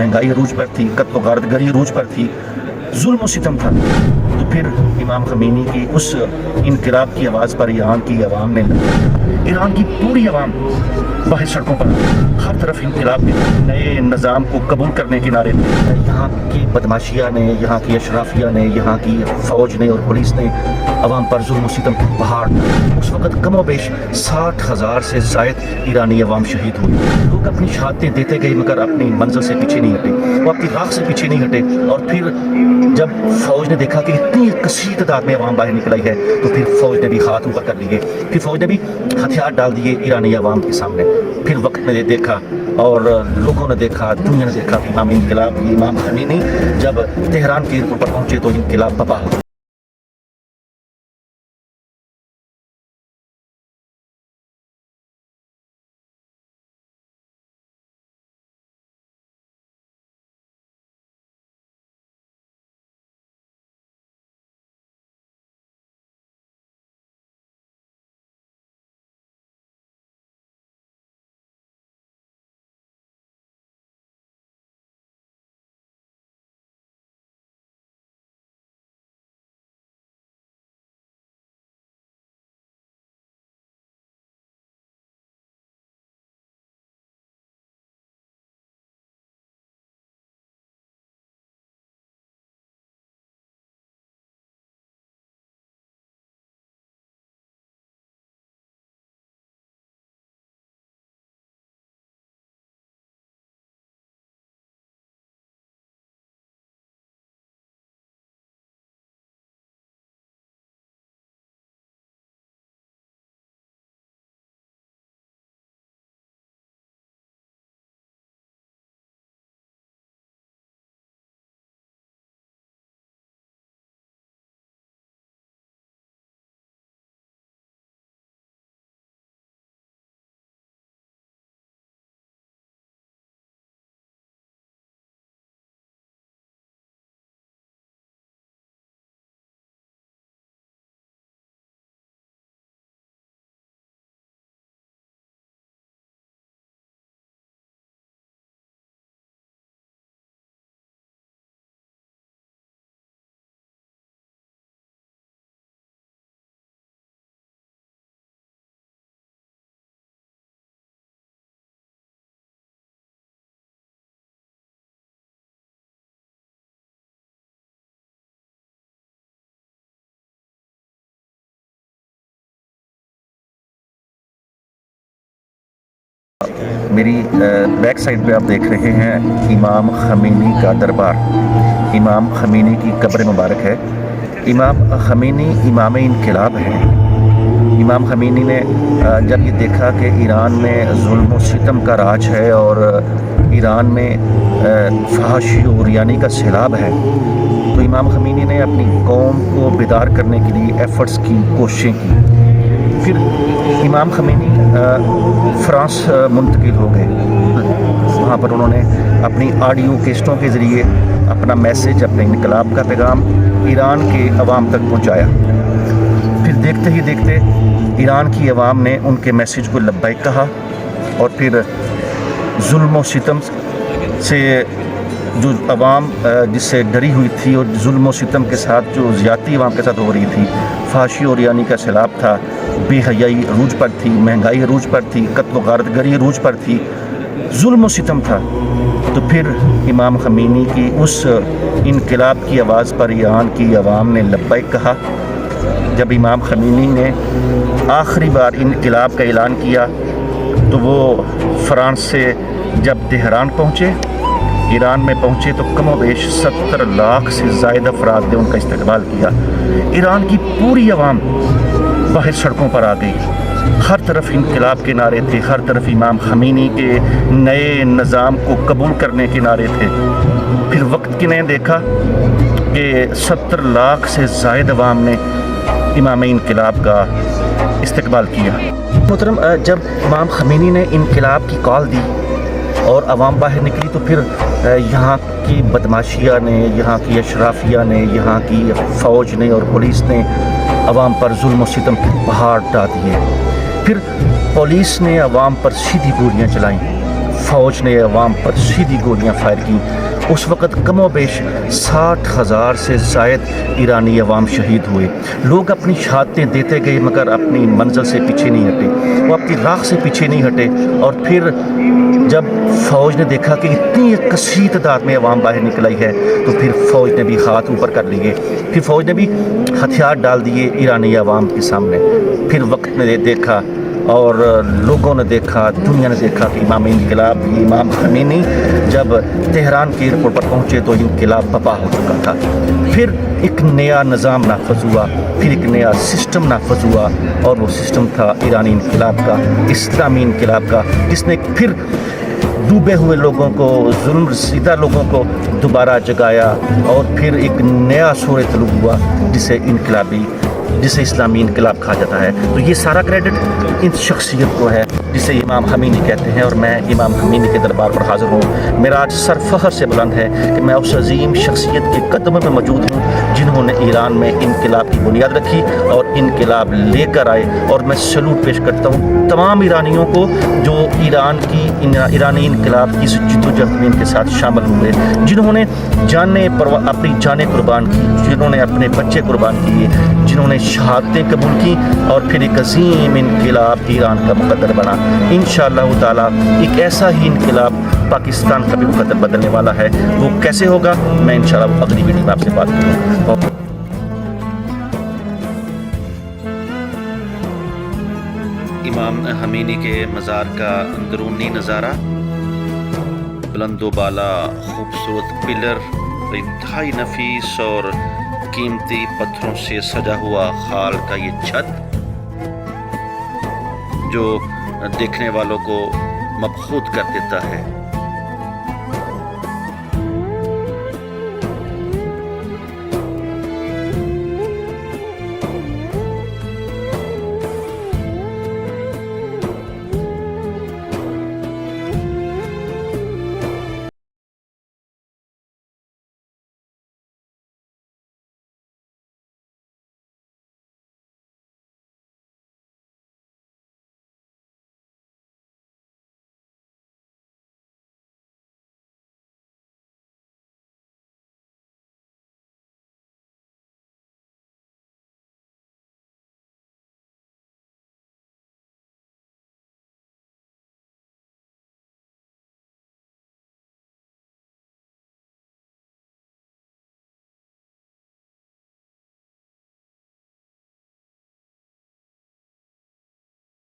महंगाई अरूज पर थी, कत्ल व गारतगरी अरूज पर थी, जुल्म व सितम था। तो फिर इमाम खमीनी की उस इनकलाब की आवाज़ पर ईरान की आवाम ने, ईरान की पूरी आवाम बाहर सड़कों पर, हर तरफ इनकलाब के नए निज़ाम को कबूल करने के नारे थे। यहाँ की बदमाशिया ने, यहाँ की अशराफिया ने, यहाँ की फ़ौज ने और पुलिस ने अवाम पर जुल्म सितम की पहाड़। उस वक़्त कमो बेश 60,000 से ज़ायद ईरानी अवाम शहीद हुए। लोग अपनी शहादतें देते गए मगर अपनी मंजिल से पीछे नहीं हटे, वो अपनी राख से पीछे नहीं हटे। और फिर जब फ़ौज ने देखा कि इतनी कसीर तादाद में अवाम बाहर निकल आई है, तो फिर फ़ौज ने भी हाथ ऊपर कर लिए, फिर फ़ौज ने भी हथियार डाल दिए ईरानी अवाम के सामने। फिर वक्त ने देखा और लोगों ने देखा, दुनिया ने देखा कि इमाम इनकलाब, इमाम खमीनी जब तेहरान के एयरपोर्ट पर पहुंचे तो इनकलाब बपा। मेरी बैक साइड पे आप देख रहे हैं इमाम खमीनी का दरबार। इमाम खमीनी की कब्र मुबारक है। इमाम खमीनी इमाम इनकलाब हैं। इमाम खमीनी ने जब ये देखा कि ईरान में जुल्म और सितम का राज है और ईरान में फहाशी और यानी का सैलाब है, तो इमाम खमीनी ने अपनी कौम को बेदार करने के लिए एफ़र्ट्स की, कोशिशें की। फिर इमाम खमीनी फ्रांस मुंतकिल हो गए। वहाँ पर उन्होंने अपनी ऑडियो कैसेटों के ज़रिए अपना मैसेज, अपने इनकलाब का पैगाम ईरान के अवाम तक पहुँचाया। फिर देखते ही देखते ईरान की अवाम ने उनके मैसेज को लब्बैक कहा और फिर जुल्म और सितम से जो अवाम जिससे डरी हुई थी और जुल्म और सितम के साथ जो ज़्यादती अवाम के साथ हो रही थी, फाशी और यानी का सैलाब था, बेहयाई अरूज पर थी, महंगाई अरूज पर थी, कत्ल व गारतगरी अरूज पर थी, जुल्म और सितम था। तो फिर इमाम खमीनी की उस इनकलाब की आवाज़ पर ईरान की अवाम ने लब्बैक कहा। जब इमाम खमीनी ने आखिरी बार इनकलाब का ऐलान किया तो वो फ्रांस से जब तेहरान पहुँचे, ईरान में पहुँचे, तो कमो बेश 70 लाख से ज़ायद अफराद ने उनका इस्तकबाल किया। ईरान की पूरी आवाम बाहर सड़कों पर आ गई। हर तरफ इनकलाब के नारे थे, हर तरफ इमाम खमीनी के नए निज़ाम को कबूल करने के नारे थे। फिर वक्त की ने देखा कि 70 लाख से ज़ायद अवाम ने इमाम इनकलाब का इस्तकबाल किया। मोहतरम, जब इमाम खमीनी ने इनकलाब की कॉल दी और अवाम बाहर निकली, तो फिर यहाँ की बदमाशिया ने, यहाँ की अशराफिया ने, यहाँ की फ़ौज ने और पुलिस ने अवाम पर जुल्म और सितम के पहाड़ डाल दिए। फिर पुलिस ने अवाम पर सीधी गोलियाँ चलाईं, فوج نے عوام پر سیدھی گولیاں فائر کیں، اس وقت کم و بیش 60,000 سے زائد ایرانی عوام شہید ہوئے۔ لوگ اپنی شہادتیں دیتے گئے مگر اپنی منزل سے پیچھے نہیں ہٹے، وہ اپنی راہ سے پیچھے نہیں ہٹے۔ اور پھر جب فوج نے دیکھا کہ اتنی کثیر تعداد میں عوام باہر نکل آئی ہے تو پھر فوج نے بھی ہاتھ اوپر کر لیے، پھر فوج نے بھی ہتھیار ڈال دیے ایرانی عوام کے سامنے۔ پھر وقت نے دیکھا اور لوگوں نے دیکھا، دنیا نے دیکھا کہ امام انقلاب امام خمینی جب تہران کے ایئرپورٹ پر پہنچے تو انقلاب بپا ہو چکا تھا۔ پھر ایک نیا نظام نافذ ہوا، پھر ایک نیا سسٹم نافذ ہوا، اور وہ سسٹم تھا ایرانی انقلاب کا، اسلامی انقلاب کا، جس نے پھر ڈوبے ہوئے لوگوں کو، ظلم رسیدہ لوگوں کو دوبارہ جگایا، اور پھر ایک نیا سورہ طلوع ہوا جسے اسلامی انقلاب کہا جاتا ہے۔ تو یہ سارا کریڈٹ ان شخصیت کو ہے جسے امام خمینی کہتے ہیں، اور میں امام خمینی کے دربار پر حاضر ہوں۔ میرا آج سر فخر سے بلند ہے کہ میں اس عظیم شخصیت کے قدموں میں موجود ہوں جنہوں نے ایران میں انقلاب کی بنیاد رکھی اور انقلاب لے کر آئے، اور میں سلوٹ پیش کرتا ہوں تمام ایرانیوں کو جو ایرانی انقلاب کی جد و جہد میں ان کے ساتھ شامل ہوئے، جنہوں نے اپنی جانیں قربان کی، جنہوں نے اپنے بچے قربان کیے، جنہوں نے شہادتیں قبول کی، اور پھر ایک عظیم انقلاب ایران کا مقدر بنا۔ انشاءاللہ تعالی ایک ایسا ہی انقلاب پاکستان کا بھی مقدر بدلنے والا ہے۔ وہ کیسے ہوگا، میں انشاءاللہ اگلی ویڈیو میں آپ سے بات کروں گا۔ امام خمینی کے مزار کا اندرونی نظارہ، بلند و بالا خوبصورت پلر، انتہائی نفیس اور قیمتی پتھروں سے سجا ہوا خال کا یہ چھت جو دیکھنے والوں کو مبہوت کر دیتا ہے۔